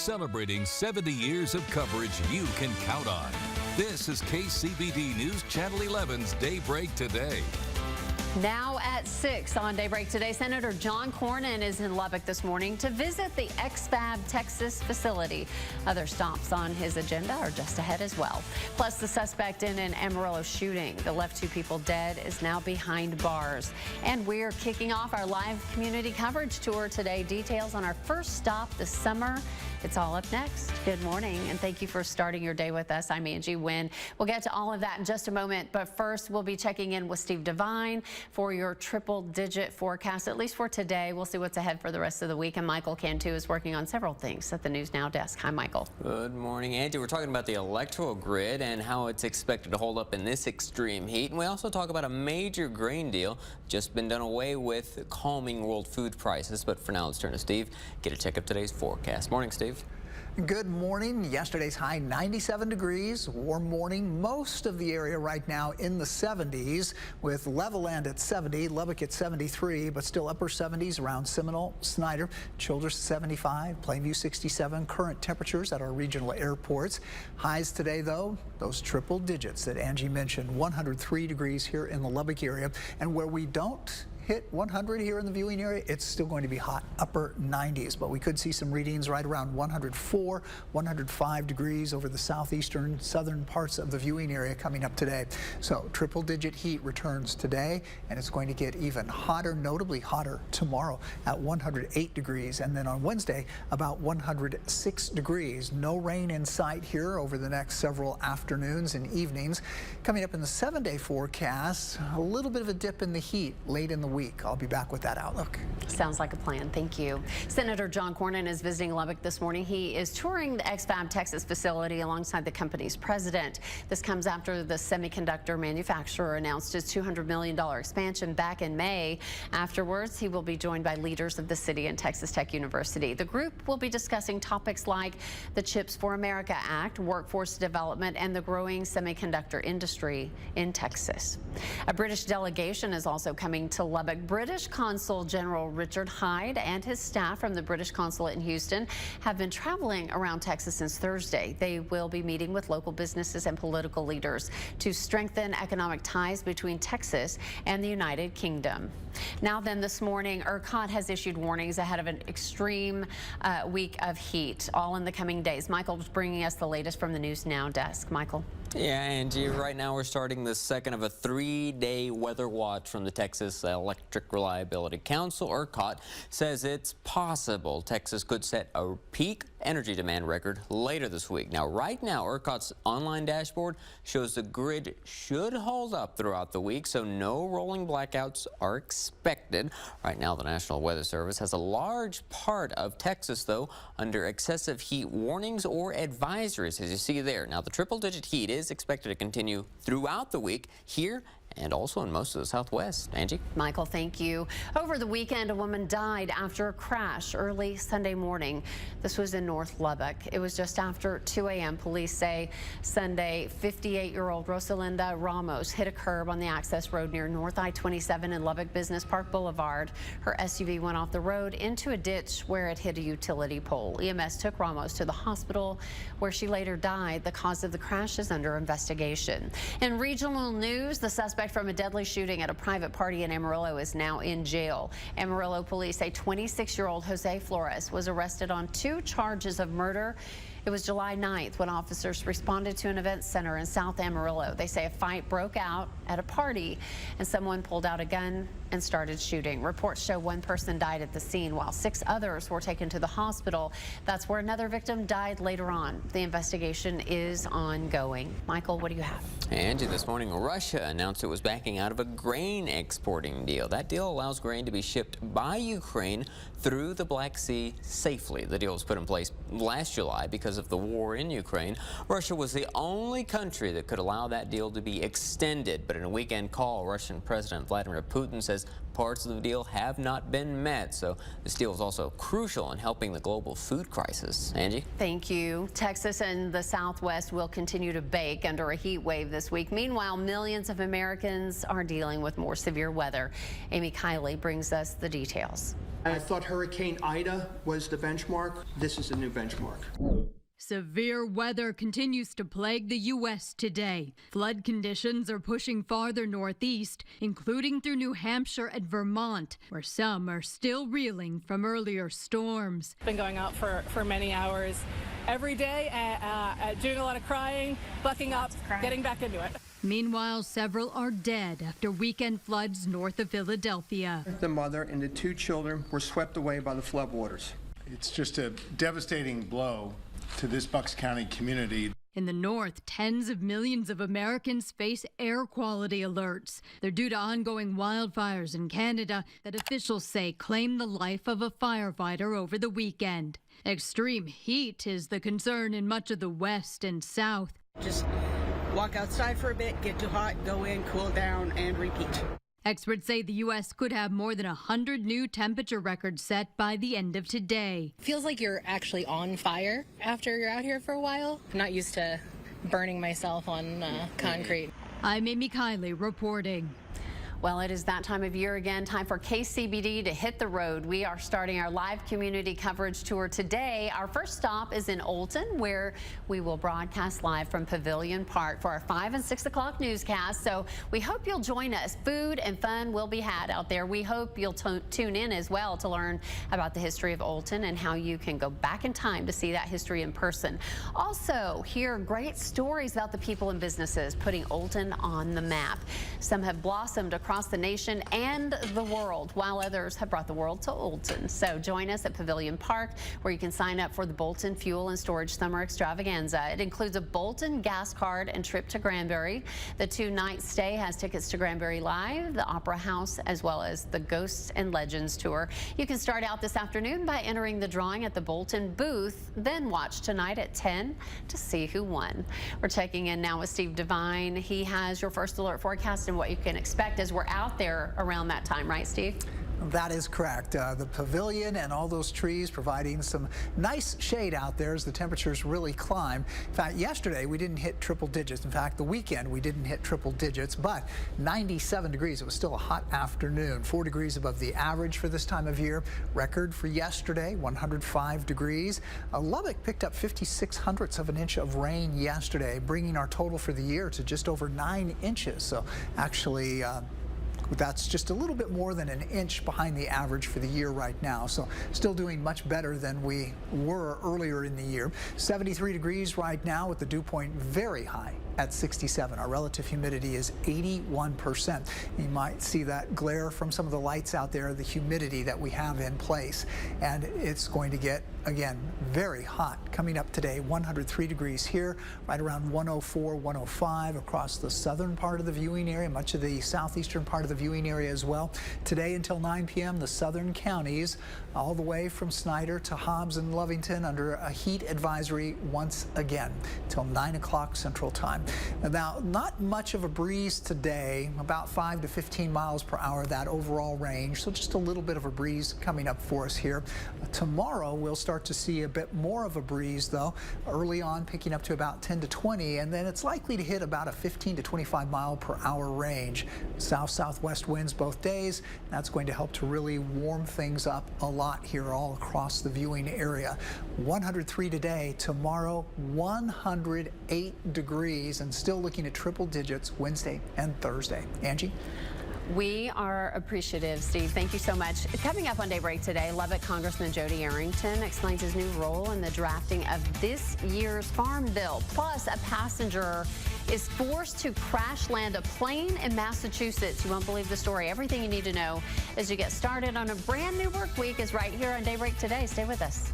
celebrating 70 years of coverage you can count on. This is KCBD News Channel 11's Daybreak Today. Now at 6 on Daybreak Today, Senator John Cornyn is in Lubbock this morning to visit the XFAB Texas facility. Other stops on his agenda are just ahead as well. Plus, the suspect in an Amarillo shooting that left 2 people dead is now behind bars. And we're kicking off our live community coverage tour today. Details on our first stop this summer. It's all up next. Good morning, and thank you for starting your day with us. I'm Angie Wynn. We'll get to all of that in just a moment, but first we'll be checking in with Steve Devine for your triple-digit forecast, at least for today. We'll see what's ahead for the rest of the week, and Michael Cantu is working on several things at the News Now desk. Hi, Michael. Good morning, Angie. We're talking about the electrical grid and how it's expected to hold up in this extreme heat, and we also talk about a major grain deal just been done away with, calming world food prices. But for now, let's turn to Steve, get a check of today's forecast. Morning, Steve. Good morning. Yesterday's high 97 degrees. Warm morning. Most of the area right now in the 70s, with Levelland at 70, Lubbock at 73, but still upper 70s around Seminole, Snyder, Childress 75, Plainview 67. Current temperatures at our regional airports. Highs today, though, those triple digits that Angie mentioned. 103 degrees here in the Lubbock area, and where we don't hit 100 here in the viewing area, it's still going to be hot, upper 90s, but we could see some readings right around 104, 105 degrees over the southeastern, southern parts of the viewing area coming up today. So triple-digit heat returns today, and it's going to get even hotter, notably hotter tomorrow at 108 degrees, and then on Wednesday about 106 degrees. No rain in sight here over the next several afternoons and evenings. Coming up in the 7-day forecast, a little bit of a dip in the heat late in the week. I'll be back with that outlook. Sounds like a plan. Thank you. Senator John Cornyn is visiting Lubbock this morning. He is touring the XFAB Texas facility alongside the company's president. This comes after the semiconductor manufacturer announced its $200 million expansion back in May. Afterwards, he will be joined by leaders of the city and Texas Tech University. The group will be discussing topics like the Chips for America Act, workforce development, and the growing semiconductor industry in Texas. A British delegation is also coming to Lubbock. British Consul General Richard Hyde and his staff from the British Consulate in Houston have been traveling around Texas since Thursday. They will be meeting with local businesses and political leaders to strengthen economic ties between Texas and the United Kingdom. Now then, this morning, ERCOT has issued warnings ahead of an extreme week of heat, all in the coming days. Michael's bringing us the latest from the News Now desk. Michael. Yeah, Angie, right now we're starting the second of a 3-day weather watch from the Texas Electric Reliability Council. ERCOT says it's possible Texas could set a peak energy demand record later this week. Now, right now, ERCOT's online dashboard shows the grid should hold up throughout the week, so no rolling blackouts are expected. Right now, the National Weather Service has a large part of Texas, though, under excessive heat warnings or advisories, as you see there. Now, the triple-digit heat is expected to continue throughout the week here and also in most of the Southwest. Angie? Michael, thank you. Over the weekend, a woman died after a crash early Sunday morning. This was in North Lubbock. It was just after 2 a.m. Police say Sunday, 58-year-old Rosalinda Ramos hit a curb on the access road near North I-27 and Lubbock Business Park Boulevard. Her SUV went off the road into a ditch where it hit a utility pole. EMS took Ramos to the hospital where she later died. The cause of the crash is under investigation. In regional news, the suspect from a deadly shooting at a private party in Amarillo is now in jail. Amarillo police say 26-year-old Jose Flores was arrested on 2 charges of murder. It was July 9th when officers responded to an event center in South Amarillo. They say a fight broke out at a party and someone pulled out a gun and started shooting. Reports show 1 person died at the scene while 6 others were taken to the hospital. That's where another victim died later on. The investigation is ongoing. Michael, what do you have? Angie, this morning Russia announced it was backing out of a grain exporting deal. That deal allows grain to be shipped by Ukraine through the Black Sea safely. The deal was put in place last July because of the war in Ukraine. Russia was the only country that could allow that deal to be extended. But in a weekend call, Russian President Vladimir Putin says parts of the deal have not been met. So this deal is also crucial in helping the global food crisis. Angie? Thank you. Texas and the Southwest will continue to bake under a heat wave this week. Meanwhile, millions of Americans are dealing with more severe weather. Amy Kiley brings us the details. I thought Hurricane Ida was the benchmark. This is a new benchmark. Severe weather continues to plague the U.S. today. Flood conditions are pushing farther northeast, including through New Hampshire and Vermont, where some are still reeling from earlier storms. Been going out for many hours every day, doing a lot of crying, bucking up, getting back into it. Meanwhile, several are dead after weekend floods north of Philadelphia. The mother and the 2 children were swept away by the floodwaters. It's just a devastating blow to this Bucks County community. In the north, tens of millions of Americans face air quality alerts. They're due to ongoing wildfires in Canada that officials say claimed the life of a firefighter over the weekend. Extreme heat is the concern in much of the west and south. Just walk outside for a bit, get too hot, go in, cool down, and repeat. Experts say the U.S. could have more than 100 new temperature records set by the end of today. Feels like you're actually on fire after you're out here for a while. I'm not used to burning myself on concrete. I'm Amy Kiley reporting. Well, it is that time of year again, time for KCBD to hit the road. We are starting our live community coverage tour today. Our first stop is in Olton, where we will broadcast live from Pavilion Park for our 5 and 6 o'clock newscast. So we hope you'll join us. Food and fun will be had out there. We hope you'll tune in as well to learn about the history of Olton and how you can go back in time to see that history in person. Also, hear great stories about the people and businesses putting Olton on the map. Some have blossomed across the nation and the world, while others have brought the world to Olton. So join us at Pavilion Park, where you can sign up for the Bolton Fuel and Storage Summer Extravaganza. It includes a Bolton gas card and trip to Granbury. The 2-night stay has tickets to Granbury Live, the Opera House, as well as the Ghosts and Legends Tour. You can start out this afternoon by entering the drawing at the Bolton booth, then watch tonight at 10 to see who won. We're checking in now with Steve Devine. He has your first alert forecast and what you can expect as we're out there around that time, right, Steve? That is correct. The pavilion and all those trees providing some nice shade out there as the temperatures really climb. In fact, yesterday we didn't hit triple digits. In fact, the weekend we didn't hit triple digits, but 97 degrees. It was still a hot afternoon. 4 degrees above the average for this time of year. Record for yesterday, 105 degrees. Lubbock picked up 56/100ths of an inch of rain yesterday, bringing our total for the year to just over 9 inches. So actually, that's just a little bit more than an inch behind the average for the year right now. So still doing much better than we were earlier in the year. 73 degrees right now with the dew point very high at 67. Our relative humidity is 81%. You might see that glare from some of the lights out there, the humidity that we have in place. And it's going to get, again, very hot coming up today. 103 degrees here, right around 104, 105 across the southern part of the viewing area, much of the southeastern part of the viewing area as well. Today until 9 p.m., the southern counties, all the way from Snyder to Hobbs and Lovington, under a heat advisory once again till 9 o'clock Central Time. Now, not much of a breeze today, about 5 to 15 miles per hour, that overall range. So just a little bit of a breeze coming up for us here. Tomorrow, we'll start to see a bit more of a breeze, though, early on picking up to about 10 to 20, and then it's likely to hit about a 15 to 25 mile per hour range. South-southwest winds both days. That's going to help to really warm things up a lot here all across the viewing area. 103 today, tomorrow 108 degrees, and still looking at triple digits Wednesday and Thursday. Angie? We are appreciative, Steve. Thank you so much. Coming up on Daybreak today, Lubbock Congressman Jody Arrington explains his new role in the drafting of this year's Farm Bill. Plus, a passenger is forced to crash land a plane in Massachusetts. You won't believe the story. Everything you need to know as you get started on a brand new work week is right here on Daybreak today. Stay with us.